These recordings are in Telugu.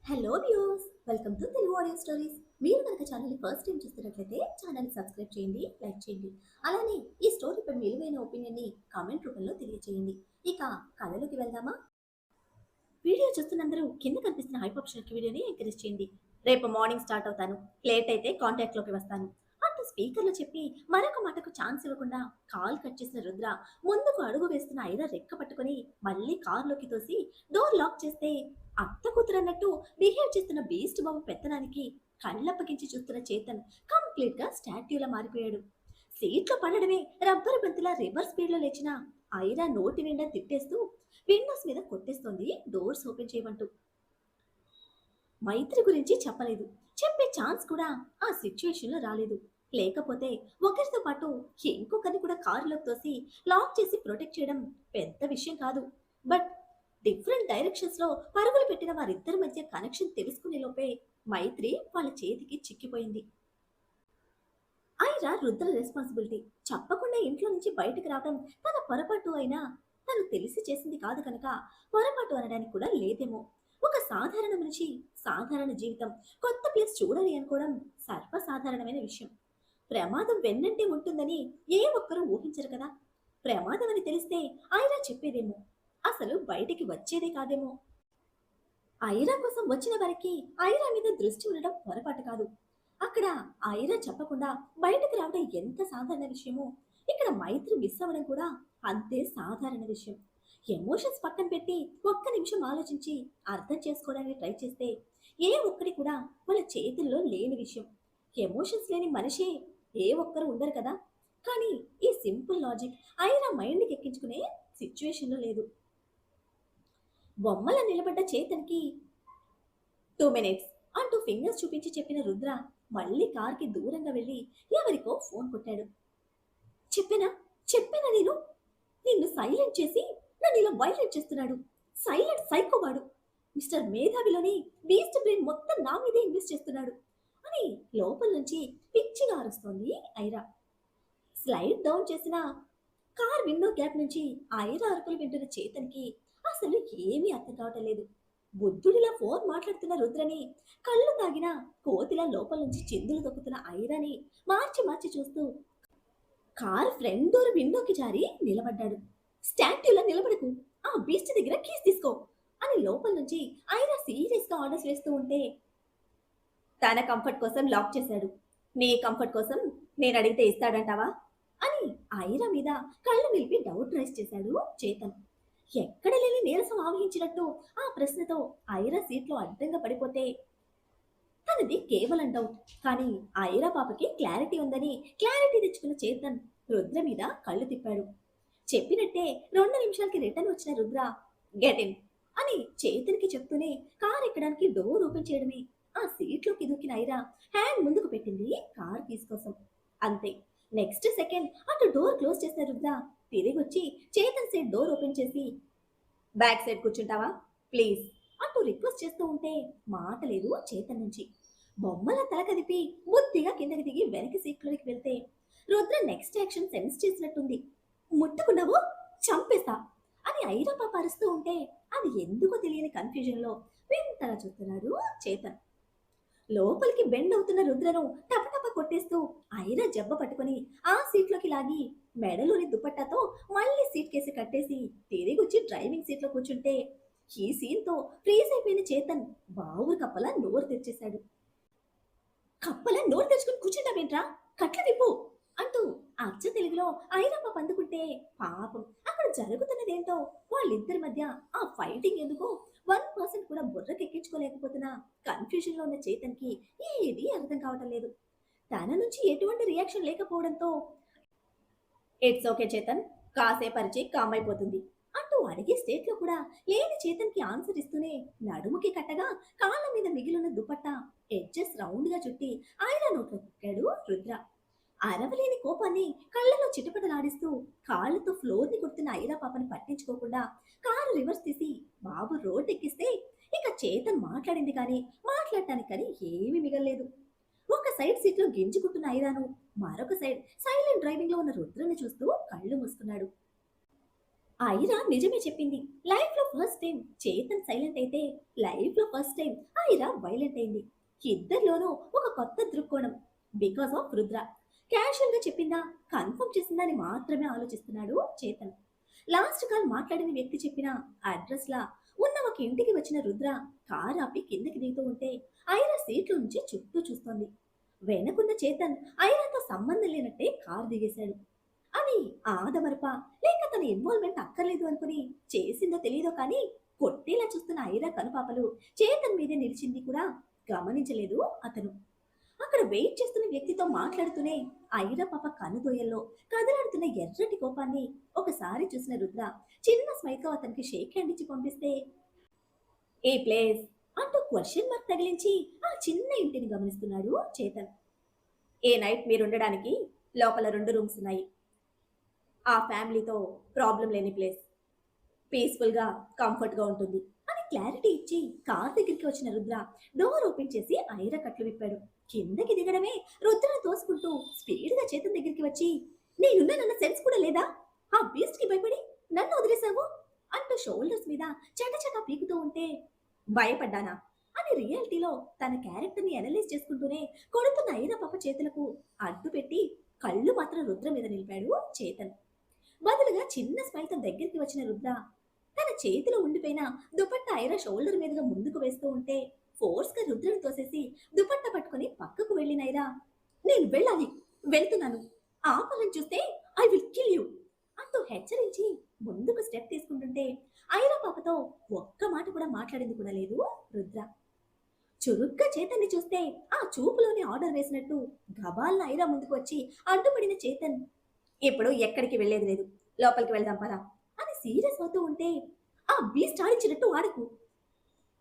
Hello views, welcome to Telugu audio stories. మీరు కనుక ఛానల్ని ఫస్ట్ టైం చూస్తున్నట్లయితే ఛానల్ని సబ్స్క్రైబ్ చేయండి, లైక్ చేయండి. అలానే ఈ స్టోరీపై విలువైన ఒపీనియన్ని కామెంట్ రూపంలో తెలియజేయండి. ఇక కథలోకి వెళ్దామా? వీడియో చూస్తున్నందరూ కింద కనిపిస్తున్న హైప్ ఆప్షన్కి వీడియోని ఎంకరేజ్ చేయండి. రేపు మార్నింగ్ స్టార్ట్ అవుతాను, లేట్ అయితే కాంటాక్ట్లోకి వస్తాను అంటూ స్పీకర్లో చెప్పి మరొక మాటకు ఛాన్స్ ఇవ్వకుండా కాల్ కట్ చేసిన రుద్ర ముందుకు అడుగు వేస్తున్న ఐరా రెక్క పట్టుకొని మళ్ళీ కారులోకి తోసి డోర్ లాక్ చేస్తే అత్త కూతురు అన్నట్టు బిహేవ్ చేస్తున్న బీస్ట్ బాబు పెత్తనానికి కళ్ళప్పగించి చూస్తున్న చేతన్ కంప్లీట్ గా స్టాట్యూలా మారిపోయాడు. సీట్లో పడడమే రబ్బరు బంతిలా రివర్స్ స్పీడ్ లో లేచిన ఐరా నోటి నిండా తిట్టేస్తూ విండోస్ మీద కొట్టేస్తోంది డోర్స్ ఓపెన్ చేయమంటూ. మైత్రి గురించి చెప్పలేదు, చెప్పే ఛాన్స్ కూడా ఆ సిచ్యువేషన్ లో రాలేదు. లేకపోతే ఒకరితో పాటు ఇంకొకరిని కూడా కారులోకి తోసి లాక్ చేసి ప్రొటెక్ట్ చేయడం పెద్ద విషయం కాదు. బట్ డిఫరెంట్ డైరెక్షన్స్ లో పరుగులు పెట్టిన వారిద్దరి మధ్య కనెక్షన్ తెలుసుకునే లోపే మైత్రి వాళ్ళ చేతికి చిక్కిపోయింది. ఐరా రుద్ర రెస్పాన్సిబిలిటీ. చెప్పకుండా ఇంట్లో నుంచి బయటకు రావడం తన పొరపాటు అయినా తను తెలిసి చేసింది కాదు కనుక పొరపాటు అనడానికి కూడా లేదేమో. ఒక సాధారణ మనిషి సాధారణ జీవితం కొత్త ప్లేస్ చూడాలి అనుకోవడం సర్వసాధారణమైన విషయం. ప్రమాదం వెన్నంటే ఉంటుందని ఏ ఒక్కరూ ఊహించరు కదా. ప్రమాదం అని తెలిస్తే ఐరా చెప్పేదేమో, అసలు బయటికి వచ్చేదే కాదేమో. ఐరా కోసం వచ్చిన వారికి ఐరా మీద దృష్టి ఉండడం పొరపాటు కాదు. అక్కడ ఐరా చెప్పకుండా బయటకు రావడం ఎంత సాధారణ విషయమో, ఇక్కడ మైత్రి మిస్ అవ్వడం కూడా అంతే సాధారణ విషయం. ఎమోషన్స్ పక్కన పెట్టి ఒక్క నిమిషం ఆలోచించి అర్థం చేసుకోవడానికి ట్రై చేస్తే ఏ ఒక్కడి కూడా వాళ్ళ చేతుల్లో లేని విషయం. ఎమోషన్స్ లేని మనిషే ఏ ఒక్కరు ఉండరు కదా. కానీ ఈ సింపుల్ లాజిక్ ఐరా మైండ్కి ఎక్కించుకునే సిచ్యువేషన్లో లేదు. బొమ్మల నిలబడ్డ చేతన్కి 2 minutes అంటూ ఫింగర్స్ చూపించి చెప్పిన రుద్ర మళ్ళీ కార్కి దూరంగా వెళ్ళి ఎవరికో ఫోన్ కొట్టాడు. చెప్పానా చెప్పానా నేను, నిన్ను సైలెంట్ చేసి నన్ను ఇలా వైలెంట్ చేస్తున్నాడు సైలెంట్ సైకోవాడు. మిస్టర్ మేధావిలోని బీస్ట్ బ్రెయిన్ మొత్తం నా మీదే ఇన్వెస్ట్ చేస్తున్నాడు అని లోపల నుంచి పిచ్చిగా అరుస్తోంది ఐరా. స్లైడ్ డౌన్ చేసిన కార్ విండో గ్యాప్ నుంచి ఐరా అరుపులు వింటున్న చేతన్కి అసలు ఏమీ అర్థం కావటం లేదు. బుద్ధుడిలా ఫోన్ మాట్లాడుతున్న రుద్రని, కళ్ళు తాగిన కోతిలా లోపల నుంచి చిందులు తొక్కుతున్న ఐరాని మార్చి మార్చి చూస్తూ కార్ ఫ్రంట్ డోర్ విండోకి జారి నిలబడ్డాడు. స్టాట్యూలా నిలబడకు, ఆ బీస్ట్ దగ్గర కీస్ తీసుకో అని లోపల నుంచి ఐరా సీరియస్ గా ఆర్డర్స్ వేస్తూ ఉంటే, తన కంఫర్ట్ కోసం లాక్ చేశాడు, నీ కంఫర్ట్ కోసం నేను అడిగితే ఇస్తాడంటావా అని ఐరా మీద కళ్ళు నిలిపి డౌట్ రైస్ చేశాడు చేతన్. ఎక్కడ లేని నీరసం ఆవహించినట్టు ఆ ప్రశ్నతో ఐరా సీట్లో అడ్డంగా పడిపోతే తనది కేవలం డౌట్, కానీ ఐరా పాపకి క్లారిటీ ఉందని క్లారిటీ తెచ్చుకున్న చేతన్ రుద్ర మీద కళ్ళు తిప్పాడు. చెప్పినట్టే 2 నిమిషాలకి రిటర్న్ వచ్చిన రుద్ర గెట్ ఇన్ అని చేతన్కి చెప్తూనే కార్ ఎక్కడానికి డోర్ ఓపెన్ చేయడమే. ఆ సీట్లోకి దూకిన ఐరా హ్యాండ్ ముందుకు పెట్టింది కార్ కీస్ కోసం. అంతే, నెక్స్ట్ సెకండ్ అటు డోర్ క్లోజ్ చేసిన రుద్ర తిరిగి వచ్చి చేతన్ సైడ్ డోర్ ఓపెన్ చేసి బ్యాక్ సైడ్ కూర్చుంటావా ప్లీజ్ అంటూ రిక్వెస్ట్ చేస్తూ ఉంటే మాట లేదు చేతన్ నుంచి. బొమ్మల తల కదిపి బుద్ధిగా కిందకి దిగి వెనక్కి సీట్లోకి వెళ్తే రుద్ర నెక్స్ట్ యాక్షన్ సెన్స్ చేసినట్టుంది. ముట్టుకున్నావు చంపేస్తా అని ఐరా పాప అరుస్తూ ఉంటే అది ఎందుకో తెలియని కన్ఫ్యూజన్ లో వింతగా చూస్తున్నాడు చేతన్. లోపలికి బెండ్ అవుతున్న రుద్రను టపటప కొట్టేస్తూ ఐరా జబ్బ పట్టుకొని ఆ సీట్లోకి లాగి మెడలోని దుపట్టాతో మళ్ళీ సీట్ కేసి కట్టేసి తిరిగొచ్చి డ్రైవింగ్ సీట్లో కూర్చుంటే ఈ సీన్ తో ఫ్రీజ్ అయిపోయిన చేతన్ బావు కప్పలా నోరు తెచ్చేశాడు. కప్పలా నోరు తెచ్చుకుని కూర్చుంటావేంట్రా, కట్ల విప్పు అంటూ అచ్చ తెలుగులో ఐరప్ప పందుకుంటే పాపం అక్కడ జరుగుతున్నదేంటో వాళ్ళిద్దరి మధ్య ఆ ఫైటింగ్ ఎందుకో 1% కూడా బుర్రకెక్కించుకోలేకపోతున్న కన్ఫ్యూజన్ లో ఉన్న చేతన్కి ఏది అర్థం కావటం లేదు. తన నుంచి ఎటువంటి రియాక్షన్ లేకపోవడంతో ఇట్స్ ఓకే చేతన్, కాసేపరిచి కామ్ అయిపోతుంది అంటూ అడిగే స్టేట్ లో కూడా లేని చేతన్కి ఆన్సర్ ఇస్తూనే నడుముకి కట్టగా కాళ్ళ మీద మిగిలిన దుపట్టా ఎడ్జెస్ రౌండ్ గా చుట్టి ఆయన నోట్లో కుక్కాడు రుద్ర. అరవలేని కోపాన్ని కళ్ళలో చిటపటలాడిస్తూ కాళ్ళతో ఫ్లోర్ ని కొడుతున్న ఐరా పాపని పట్టించుకోకుండా కారు రివర్స్ తీసి బాబు రోడ్ ఎక్కిస్తే ఇక చేతన్ మాట్లాడింది కానీ మాట్లాడటానికి కానీ ఏమీ మిగల్లేదు. ఒక సైడ్ సీట్ లో గింజుకుంటున్న ఐరాను, మరొక సైడ్ సైలెంట్ డ్రైవింగ్ లో ఉన్న రుద్రని చూస్తూ కళ్ళు మూసుకున్నాడు. ఐరా నిజమే చెప్పింది. లైఫ్‌లో ఫస్ట్ టైం చేతన్ సైలెంట్ అయితే, లైఫ్‌లో ఫస్ట్ టైం ఐరా వైలెంట్ అయింది. ఇద్దరిలోనూ ఒక కొత్త దృక్కోణం. Because of Rudra. క్యాజువల్‌గా చెప్పిందా, కన్ఫర్మ్ చేసిందా అని మాత్రమే ఆలోచిస్తున్నాడు చేతన్. లాస్ట్ కాల్ మాట్లాడిన వ్యక్తి చెప్పిన అడ్రస్‌లా ఉన్న ఒక ఇంటికి వచ్చిన రుద్ర కార్ ఆపి కిందకి దిగుతూ ఉంటే, ఐరా సీట్లో నుంచి చుట్టూ చూస్తోంది. వెనకున్న చేతన్ ఐరాతో సంబంధం లేనట్టే కార్ దిగేశాడు. అది ఆదమరపా లేక తన ఇన్వాల్వ్‌మెంట్ అక్కర్లేదు అనుకుని చేసిందో తెలీదో కానీ కొట్టేలా చూస్తున్న ఐరా కనుపాపలు చేతన్ మీదే నిలిచింది కూడా గమనించలేదు అతను. అక్కడ వెయిట్ చేస్తున్న వ్యక్తితో మాట్లాడుతూనే ఐరా పాప కనుదొయ్యల్లో కదలాడుతున్న ఎర్రటి కోపాన్ని ఒకసారి చూసిన రుద్ర చిన్న స్మైల్‌తో అతనికి షేక్ హ్యాండ్ ఇచ్చి పంపిస్తే, ఏ ప్లేస్ అంటూ క్వశ్చన్ మార్క్ తగిలించి ఆ చిన్న ఇంటిని గమనిస్తున్నాడు చేతన్. ఏ నైట్ మీరుండడానికి లోపల 2 రూమ్స్ ఉన్నాయి. ఆ ఫ్యామిలీతో ప్రాబ్లం లేని ప్లేస్. పీస్‌ఫుల్‌గా, కంఫర్ట్‌గా ఉంటుంది అని క్లారిటీ ఇచ్చి కార్ దగ్గరికి వచ్చిన రుద్ర డోర్ ఓపెన్ చేసి ఐరా కట్లు విప్పాడు. కిందకి దిగడమే రుద్రను తోసుకుంటూ స్పీడ్‌గా చేతన్ దగ్గరికి వచ్చి, నేనున్నానన్న సెన్స్ కూడా లేదా? ఆ బీస్ట్‌కి భయపడి నన్ను వదిలేసావు అంటూ షోల్డర్స్ మీద చటచటా పీకుతూ ఉంటే, భయపడ్డానా అని రియాలిటీలో తన క్యారెక్టర్‌ని అనలైజ్ చేసుకుంటూనే కొడుతున్న ఐరా పాప చేతులకు అడ్డు పెట్టి కళ్ళు మాత్రం రుద్ర మీద నిలిపాడు చేతన్. బదులుగా చిన్న స్మైల్‌తో దగ్గరికి వచ్చిన రుద్ర తన చేతిలో ఉండిపోయిన దుపట్టా ఐరా షోల్డర్ మీదుగా ముందుకు వేస్తూ ఉంటే ఫోర్స్‌గా రుద్రని తోసేసి దుపట్టా పట్టుకొని పక్కకు వెళ్ళిన ఐరా, నేను వెళ్ళాలి, వెళ్తున్నాను, ఆపాలని చూస్తే ఐ విల్ కిల్ యూ అంటూ హెచ్చరించి ముందుకు స్టెప్ తీసుకుంటుంటే ఐరా పాపతో ఒక్క మాట కూడా మాట్లాడింది కూడా లేదు రుద్ర. చురుగ్గా చేతన్ని చూస్తే ఆ చూపులోనే ఆర్డర్ వేసినట్టు గబాల్న ఐరా ముందుకు వచ్చి అడ్డుపడిన చేతన్, ఇప్పుడు ఎక్కడికి వెళ్ళేది లేదు, లోపలికి వెళ్దాం పదా అని సీరియస్ అవుతూ ఉంటే, ఆ బీస్ట్ ఆడించినట్టు ఆడకు,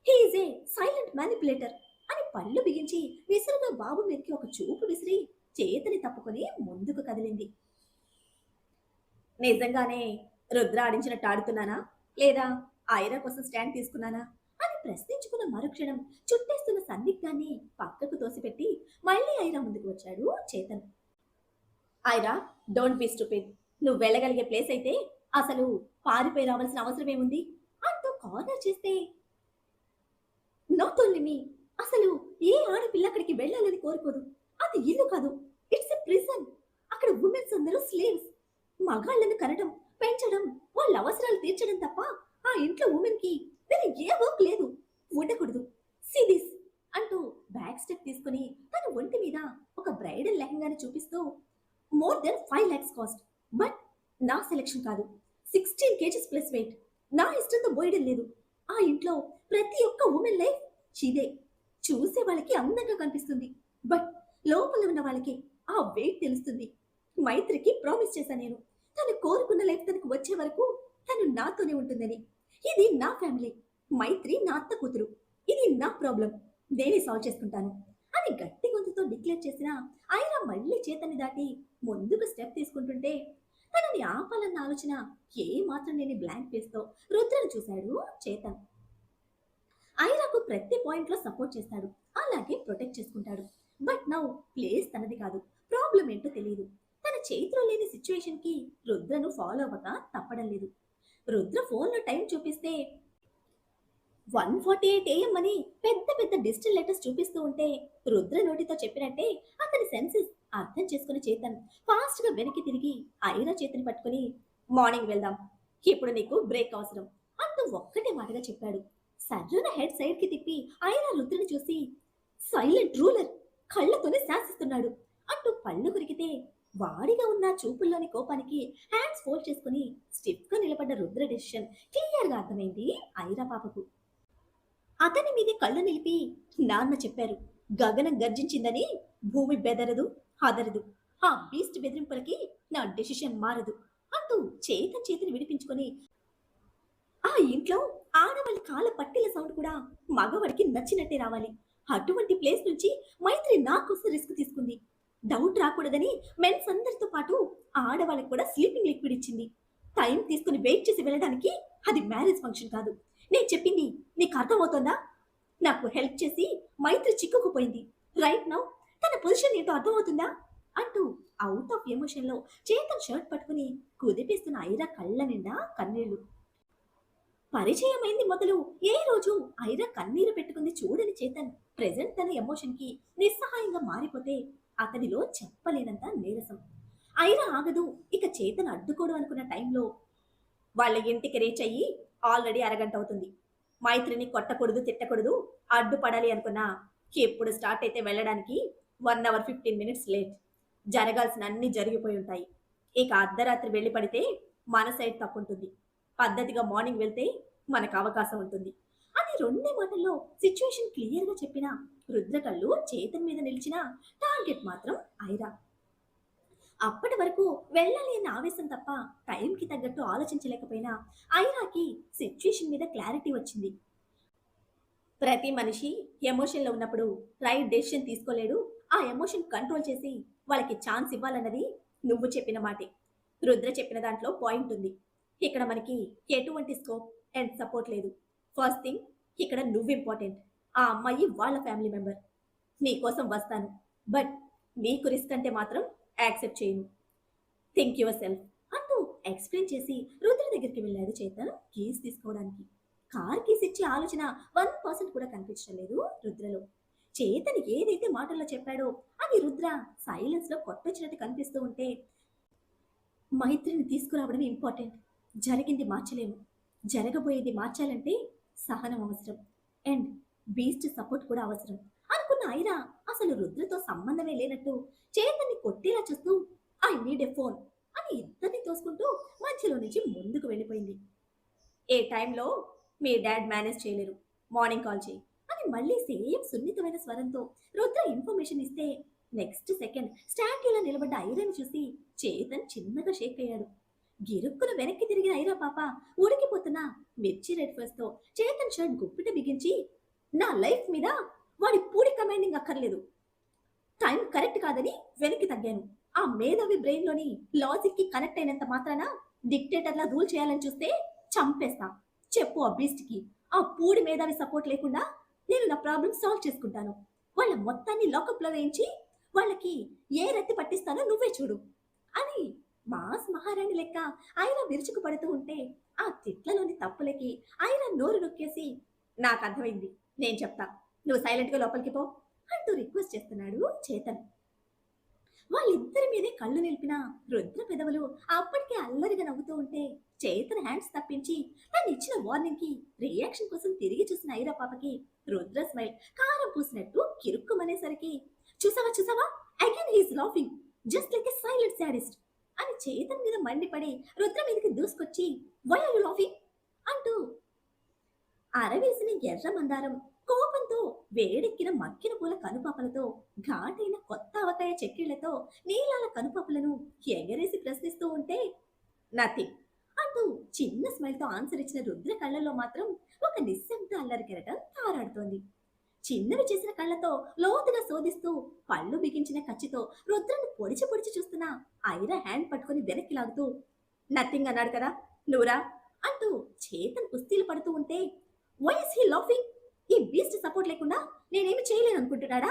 హీఈస్ ఏ సైలెంట్ మ్యానిపులేటర్ అని పళ్ళు బిగించి విసురుగా బాబు మీదకి ఒక చూపు విసిరి చేతిని తప్పుకొని ముందుకు కదిలింది. నిజంగానే రుద్ర ఆడించినట్టు ఆడుతున్నానా లేదా ఐరా కోసం స్టాండ్ తీసుకున్నానా అని ప్రశ్నించుకున్న మరుక్షణం చుట్టేస్తున్న సందిగ్ధాన్ని పక్కకు తోసిపెట్టి మళ్ళీ ఐరా ముందుకు వచ్చాడు Chetan. Aira, don't be stupid. నువ్వు వెళ్ళగలిగే ప్లేస్ అయితే అసలు పారిపోయి రావాల్సిన అవసరం ఏముంది అంటూ కార్నర్ చేస్తే, నాట్ ఓన్లీ మీ, అసలు ఏ ఆడపిల్ల అక్కడికి వెళ్ళాలని కోరుకోదు. అది ఇల్లు కాదు, ఇట్స్ ఎ ప్రిజన్. అక్కడ ఉమెన్స్ అందరూ స్లేవ్స్. మగాళ్ళను కనడం, పెంచడం, వాళ్ళ అవసరాలు తీర్చడం తప్ప ఆ ఇంట్లో ఉమెన్ కి వేరే ఏ వర్క్ లేదు, ఉండకూడదు. సీ దిస్ అంటూ బ్యాక్ స్టెప్ తీసుకుని తన ఒంటి మీద ఒక బ్రైడల్ లెహంగాని చూపిస్తూ, more than 5 lakhs cost, but నా సెలెక్షన్ కాదు, 16 కేజెస్ ప్లస్ వెయిట్, నా ఇష్టంతో పోయడం లేదు. ఆ ఇంట్లో ప్రతి ఒక్క ఉమెన్ లైఫ్ ఇదే. చూసే వాళ్ళకి అందంగా కనిపిస్తుంది, బట్ లోపల ఉన్న వాళ్ళకి ఆ వెయిట్ తెలుస్తుంది. మైత్రికి ప్రామిస్ చేశాను నేను, తను కోరుకున్న లైఫ్ తనకు వచ్చే వరకు తను నాతోనే ఉంటుందని. ఇది నా ఫ్యామిలీ, మైత్రి నా అత్త కూతురు, ఇది నా ప్రాబ్లం, నేనే సాల్వ్ చేసుకుంటాను అని గట్టి గొంతుతో డిక్లేర్ చేసిన ఐరా మళ్ళీ చేతని దాటి ముందుకు స్టెప్ తీసుకుంటుంటే తనని ఆపాలన్న ఆలోచన ఏ మాత్రం లేని బ్లాంక్ ఫేస్ తో రుద్రను చూశాడు చేతన్. ఐరాకు ప్రతి పాయింట్ లో సపోర్ట్ చేస్తాడు, అలాగే ప్రొటెక్ట్ చేసుకుంటాడు. బట్ నౌ ప్లేస్ తనది కాదు, ప్రాబ్లం ఏంటో తెలియదు. తన చేతిలో లేని సిచ్యువేషన్ కి రుద్రను ఫాలో అవ్వక తప్పడం లేదు. రుద్ర ఫోన్ లో టైం చూపిస్తే 1:48 AM అని పెద్ద పెద్ద డిజిటల్ లెటర్స్ చూపిస్తూ ఉంటే రుద్ర నోటితో చెప్పినట్టే అతని సెన్సెస్ అర్థం చేసుకుని చేతన్ ఫాస్ట్ గా వెనక్కి తిరిగి ఐరా చేతిని పట్టుకుని, మార్నింగ్ వెళ్దాం, ఇప్పుడు నీకు బ్రేక్ అవసరం అంటూ ఒక్కటే మాటగా చెప్పాడు. సర్రున హెడ్ సైడ్ కి తిప్పి ఐరా రుద్రని చూసి, సైలెంట్ రూలర్, కళ్ళతోనే శాసిస్తున్నాడు అంటూ పళ్ళు కొరికితే వాడిగా ఉన్న చూపుల్లోని కోపానికి హ్యాండ్స్ ఫోల్డ్ చేసుకుని స్టిఫ్ గా నిలబడ్డ రుద్ర డెసిషన్ క్లియర్ గా అర్థమైంది ఐరా పాపకు. అతని మీదే కళ్ళు నిలిపి, నాన్న చెప్పారు, గగనం గర్జించిందని భూమి బెదరదు, హదరదు, ఆ బీస్ట్ బెదిరింపులకి నా డెసిషన్ మారదు అంటూ చేతిని విడిపించుకొని, ఆ ఇంట్లో ఆడవాళ్ళ కాళ్ళ పట్టీల సౌండ్ కూడా మగవాడికి నచ్చినట్టే రావాలి. అటువంటి ప్లేస్ నుంచి మైత్రి నా కోసం రిస్క్ తీసుకుంది. డౌట్ రాకూడదని మెన్స్ అందరితో పాటు ఆడవాళ్ళకి కూడా స్లీపింగ్ లిక్విడ్ ఇచ్చింది. టైం తీసుకుని వెయిట్ చేసి వెళ్ళడానికి అది మ్యారేజ్ ఫంక్షన్ కాదు. నేను చెప్పింది నీకు అర్థమవుతోందా? నాకు హెల్ప్ చేసి మైత్రి చిక్కుకుపోయింది. రైట్ నౌ తన పొజిషన్ ఏంటో అర్థమవుతుందా అంటూ అవుట్ ఆఫ్ ఎమోషన్ లో చేతన్ షర్ట్ పట్టుకుని కుదిపిస్తున్న ఐరా కళ్ళ నిండా కన్నీళ్లు. పరిచయమైంది మొదలు ఏ రోజు ఐరా కన్నీరు పెట్టుకుంది చూడని చేతన్ ప్రెజెంట్ తన ఎమోషన్ కి నిస్సహాయంగా మారిపోతే అతనిలో చెప్పలేనంత నీరసం. ఐరా ఆగదు, ఇక చేతన్ అడ్డుకోడు అనుకున్న టైంలో వాళ్ళ ఇంటికి రీచ్ అయ్యి ఆల్రెడీ అరగంట అవుతుంది. మైత్రిని కొట్టకూడదు, తిట్టకూడదు, అడ్డుపడాలి అనుకున్నా ఎప్పుడు స్టార్ట్ అయితే వెళ్ళడానికి 1 అవర్ 15 మినిట్స్ లేట్. జరగాల్సిన అన్ని జరిగిపోయి ఉంటాయి. ఇక అర్ధరాత్రి వెళ్ళి పడితే మన సైడ్ తప్పుంటుంది. పద్ధతిగా మార్నింగ్ వెళ్తే మనకు అవకాశం ఉంటుంది అని రెండే మాటల్లో సిచ్యువేషన్ క్లియర్ గా చెప్పిన రుద్ర కళ్ళు చేతన్ మీద నిలిచిన టార్గెట్ మాత్రం ఐరా. అప్పటి వరకు వెళ్ళాలి అన్న ఆవేశం తప్ప టైంకి తగ్గట్టు ఆలోచించలేకపోయినా ఐరాకి సిచ్యుయేషన్ మీద క్లారిటీ వచ్చింది. ప్రతి మనిషి ఎమోషన్లో ఉన్నప్పుడు రైట్ డెసిషన్ తీసుకోలేడు. ఆ ఎమోషన్ కంట్రోల్ చేసి వాళ్ళకి ఛాన్స్ ఇవ్వాలన్నది నువ్వు చెప్పిన మాటే. రుద్ర చెప్పిన దాంట్లో పాయింట్ ఉంది. ఇక్కడ మనకి ఎటువంటి స్కోప్ అండ్ సపోర్ట్ లేదు. ఫస్ట్ థింగ్, ఇక్కడ నువ్వు ఇంపార్టెంట్. ఆ అమ్మాయి వాళ్ళ ఫ్యామిలీ మెంబర్. నీ కోసం వస్తాను, బట్ నీకు రిస్క్ అంటే మాత్రం యాక్సెప్ట్ చేయను. థింక్ యువర్ సెల్ఫ్ అంటూ ఎక్స్ప్లెయిన్ చేసి రుద్ర దగ్గరికి వెళ్ళాడు చేతన్ కీస్ తీసుకోవడానికి. కార్ కీస్ ఇచ్చే ఆలోచన 1% కూడా కనిపించడం లేదు రుద్రలో. చేతన్ ఏదైతే మాటల్లో చెప్పాడో అది రుద్ర సైలెన్స్ లో కొట్టొచ్చినట్టు కనిపిస్తూ ఉంటే, మైత్రిని తీసుకురావడం ఇంపార్టెంట్. జరిగింది మార్చలేము, జరగబోయేది మార్చాలంటే సహనం అవసరం అండ్ బీస్ట్ సపోర్ట్ కూడా అవసరం అనుకున్న ఐరా అసలు రుద్రతో సంబంధమే లేనట్టు చేతన్ని కొట్టేలా చూస్తూ ఐ నీడ్ ఎ ఫోన్ అని ఇద్దరిని తోసుకుంటూ మధ్యలో నుంచి ముందుకు వెళ్ళిపోయింది. ఏ టైంలో మీ డాడ్ మేనేజ్ చేయలేరు, మార్నింగ్ కాల్ చేయి అని మళ్ళీ సేమ్ సున్నితమైన స్వరంతో రుద్ర ఇన్ఫర్మేషన్ ఇస్తే నెక్స్ట్ సెకండ్ స్టాట్యూలా నిలబడ్డ ఐరాని చూసి చేతన్ చిన్నగా షేక్ అయ్యాడు. గిరుక్కున వెనక్కి తిరిగిన ఐరా పాప ఉడికిపోతున్న మిర్చి రెడ్ ఫేస్ తో చేతన్ షర్ట్ గుప్పిట బిగించి, నా లైఫ్ మీద వాడి పూడి కమాండింగ్ అక్కర్లేదు, టైం కరెక్ట్ కాదని వెనక్కి తగ్గాను. ఆ మేధావి బ్రెయిన్ లోని లాజిక్ కి కనెక్ట్ అయినంత మాత్రాన డిక్టేటర్లా రూల్ చేయాలని చూస్తే చంపేస్తా. చెప్పు ఆ బీస్ట్ కి, ఆ పూడి మేధావి సపోర్ట్ లేకుండా నేను నా ప్రాబ్లం సాల్వ్ చేసుకుంటాను. వాళ్ళ మొత్తాన్ని లాకప్ లో వేయించి వాళ్ళకి ఏ రత్తి పట్టిస్తానో నువ్వే చూడు అని మాస్ మహారాణి లెక్క ఐరా విరుచుకు పడుతూ ఉంటే ఆ తిట్లలోని తప్పులకి ఐరా నోరు నొక్కేసి, నాకు అర్థమైంది, నేను చెప్తా, నువ్వు సైలెంట్ గా లోపలికి పో అంటూ రిక్వెస్ట్ చేస్తున్నాడు చేతన్. వాళ్ళిద్దరి మీదే కళ్ళు నిలిపిన రుద్ర పెదవులు అప్పటికే అల్లరిగా నవ్వుతూ ఉంటే చేతన్ హ్యాండ్స్ తప్పించి తను ఇచ్చిన వార్నింగ్ కి రియాక్షన్ కోసం తిరిగి చూసిన ఐరా పాపకి రుద్ర స్మైల్ కారం పూసినట్టు కిరుక్కుమనేసరికి, చూసావా చూసావా, again he's laughing just like a silent sadist అని చేతన్ మీద మండిపడి రుద్ర మీదకి దూసుకొచ్చి, వై ఆర్ యు లాఫింగ్ అంటూ అరవేసిన ఎర్ర మందారం కోపంతో వేడెక్కిన మక్కిన పూల కనుపాపలతో ఘాటైన కొత్త అవకాయ చెక్కిళ్లతో నీలాల కనుపాపలను ఎగరేసి ప్రశ్నిస్తూ ఉంటే, నథింగ్ అంటూ చిన్న స్మైల్ తో ఆన్సర్ ఇచ్చిన రుద్ర కళ్ళల్లో మాత్రం ఒక నిశ్శబ్ద అల్లరి కెరటం తారాడుతోంది. చిన్నవి చేసిన కళ్ళతో లోతుగా శోధిస్తూ పళ్ళు బిగించిన కచ్చితో రుద్రను పొడిచి పొడిచి చూస్తున్న ఐరా హ్యాండ్ పట్టుకుని వెనక్కి లాగుతూ, నథింగ్ అన్నాడు కదా, నువ్వురా అంటూ చేతన్ కుస్తీలు పడుతూ ఉంటే, వై ఇస్ హీ లాఫింగ్, ఈ బీస్ట్ సపోర్ట్ లేకుండా నేనేమి చేయలేను అనుకుంటున్నాడా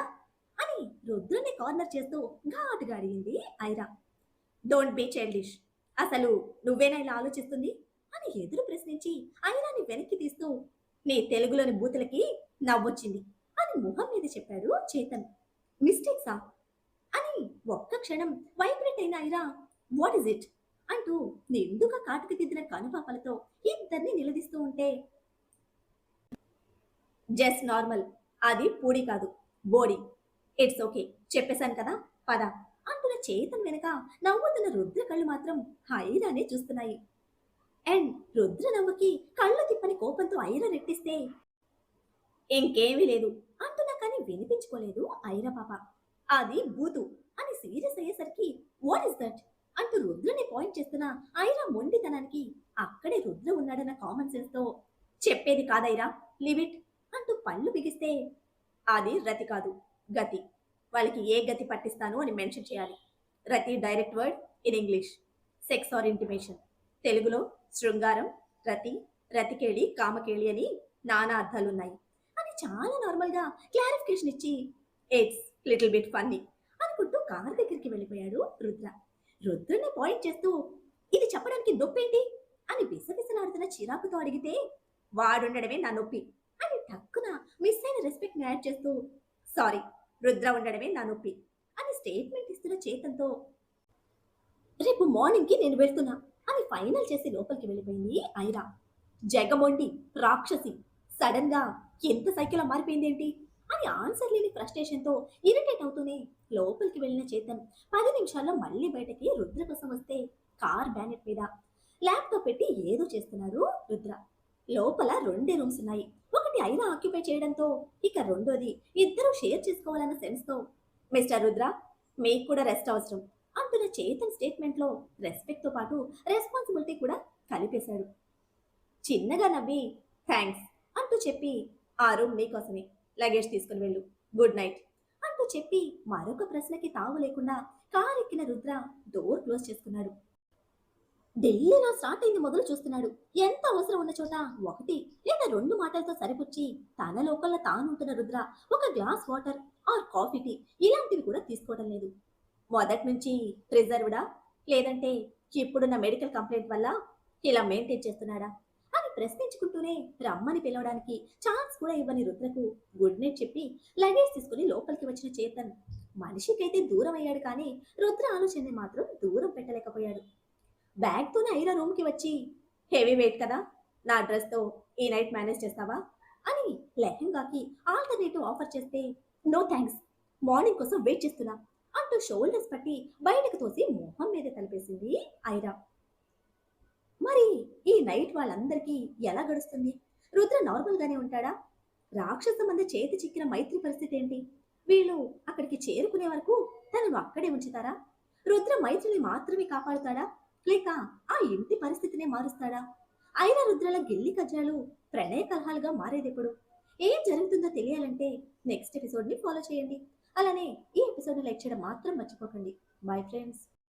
అని రుద్రుని కార్నర్ చేస్తూ ఘాటుగా అడిగింది ఐరా. డోంట్ బీ చైల్డిష్, అసలు నువ్వేనా ఇలా ఆలోచిస్తుంది అని ఎదురు ప్రశ్నించి ఐరాని వెనక్కి తీస్తూ, నీ తెలుగులోని బూతులకి నవ్వొచ్చింది అని ముఖం మీద చెప్పాడు చేతన్. మిస్టేక్సా అని ఒక్క క్షణం వైబ్రేట్ అయిన ఐరా, వాట్ ఇస్ ఇట్ అంటూ నిండుగా కాటుకు దిద్దిన కనుపాపలతో ఇద్దరిని నిలదీస్తూ ఉంటే, జస్ట్ నార్మల్, అది పూడి కాదు, బోడి, ఇట్స్ ఓకే, చెప్పేశాను కదా, పద అంటున్న చేతన్ వెనక నవ్వుతున్న రుద్ర కళ్ళు మాత్రం ఐరానే చూస్తున్నాయి. అండ్ రుద్ర నవ్వుకి కళ్ళు తిప్పని కోపంతో ఐరా రెట్టిస్తే, ఇంకేమీ లేదు అంటున్నా కానీ వినిపించుకోలేదు ఐరా పాప. అది బూతు అని సీరియస్ అయ్యేసరికి, వాట్ ఇస్ దట్ అంటూ రుద్రని పాయింట్ చేస్తున్న ఐరా మొండితనానికి అక్కడే రుద్ర ఉన్నాడన్న కామన్ సెన్స్ తో, చెప్పేది కాదైరా, లీవ్ ఇట్ అంటూ పళ్ళు బిగిస్తే, అది రతి కాదు, గతి. వాళ్ళకి ఏ గతి పట్టిస్తాను అని మెన్షన్ చేయాలి. రతి direct word in English, sex or intimation. తెలుగులో శృంగారం, రతి, రతికేళి, కామకేళి అని నానా అర్థాలున్నాయి అని చాలా నార్మల్ గా క్లారిఫికేషన్ ఇచ్చి, ఇట్స్ లిటిల్ బిట్ ఫన్నీ అని అనుకుంటూ కార్ దగ్గరికి వెళ్ళిపోయాడు రుద్ర. రుద్రుని పాయింట్ చేస్తూ, ఇది చెప్పడానికి నొప్పేంటి అని బిసబిసలాడుతున్న చిరాకుతో అడిగితే, వాడుండడమే నా నొప్పి అని టక్కున మిస్ అయిన రెస్పెక్ట్ యాడ్ చేస్తూ, సారీ, రుద్ర ఉండడమే నా నొప్పి అని స్టేట్మెంట్ ఇస్తున్న చేతంతో, రేపు మార్నింగ్ కి నేను వెళ్తున్నా అని ఫైనల్ చేసి లోపలికి వెళ్ళిపోయింది ఐరా. జగమొండి రాక్షసి సడన్ గా ఎంత సైకిల్ మారిపోయిందేంటి అని ఆన్సర్ లేని ఫ్రస్ట్రేషన్ తో ఇరిటేట్ అవుతూనే లోపలికి వెళ్ళిన చేతన్ 10 నిమిషాల్లో మళ్ళీ బయటకి రుద్ర కోసం వస్తే కార్ బ్యానెట్ మీద ల్యాప్టాప్ పెట్టి ఏదో చేస్తున్నాడు రుద్ర. లోపల 2 రూమ్స్ ఉన్నాయి. ఒకటి ఐరా ఆక్యుపై చేయడంతో ఇక రెండోది ఇద్దరు షేర్ చేసుకోవాలన్న సెన్స్ తో, మిస్టర్ రుద్ర, మీకు కూడా రెస్ట్ అవసరం అంటున్న చేతన్ స్టేట్మెంట్ లో రెస్పెక్ట్ తో పాటు రెస్పాన్సిబిలిటీ కూడా కలిపేశాడు. చిన్నగా నవ్వి థ్యాంక్స్ అంటూ చెప్పి, ఆ రూమ్ నీకోసమే, లగేజ్ తీసుకుని వెళ్ళు, గుడ్ నైట్ అంటూ చెప్పి మరొక ప్రశ్నకి తావు లేకుండా కార్ ఎక్కిన రుద్ర డోర్ క్లోజ్ చేసుకున్నాడు. ఢిల్లీలో స్టార్ట్ అయింది మొదలు చూస్తున్నాడు. ఎంత అవసరం ఉన్న చోట 1 లేదా 2 మాటలతో సరిపుచ్చి తన లోపల తానుంటున్న రుద్ర ఒక glass water or coffee tea ఇలాంటివి కూడా తీసుకోవడం లేదు. మొదటి నుంచి రిజర్వ్డా, లేదంటే ఇప్పుడున్న మెడికల్ కంప్లైంట్ వల్ల ఇలా మెయింటైన్ చేస్తున్నాడా అని ప్రశ్నించుకుంటూనే రమ్మని పిలవడానికి ఛాన్స్ కూడా ఇవ్వని రుద్రకు గుడ్ నైట్ చెప్పి లగేజ్ తీసుకుని లోపలికి వచ్చిన చేతన్ మనిషికైతే దూరం అయ్యాడు, కానీ రుద్ర ఆలోచనని మాత్రం దూరం పెట్టలేకపోయాడు. బ్యాగ్తోనే ఐరా రూమ్కి వచ్చి, హెవీ వెయిట్ కదా, నా డ్రెస్తో ఈ నైట్ మేనేజ్ చేస్తావా అని లెహంగాకి ఆల్టర్నేటివ్ ఆఫర్ చేస్తే, నో థ్యాంక్స్, మార్నింగ్ కోసం వెయిట్ చేస్తున్నా అంటూ షోల్డర్స్ పట్టి బయటకు తోసి మొహం మీద తలిపేసింది ఐరా. మరి ఈ నైట్ వాళ్ళందరికీ ఎలా గడుస్తుంది? రుద్ర నార్మల్ గానే ఉంటాడా? రాక్షస మంది చేతి చిక్కిన మైత్రి పరిస్థితి ఏంటి? వీళ్ళు అక్కడికి చేరుకునే వరకు తనను అక్కడే ఉంచుతారా? రుద్ర మైత్రిని మాత్రమే కాపాడుతాడా, లేక ఆ ఇంటి పరిస్థితినే మారుస్తాడా? ఐరా రుద్రల గిల్లి కజ్జాలు ప్రణయ కలహాలుగా మారేదెప్పుడు? ఏం జరుగుతుందో తెలియాలంటే నెక్స్ట్ ఎపిసోడ్ ని ఫాలో చేయండి. అలానే ఈ ఎపిసోడ్ ని లైక్ చేయడం మాత్రం మర్చిపోకండి. Bye friends.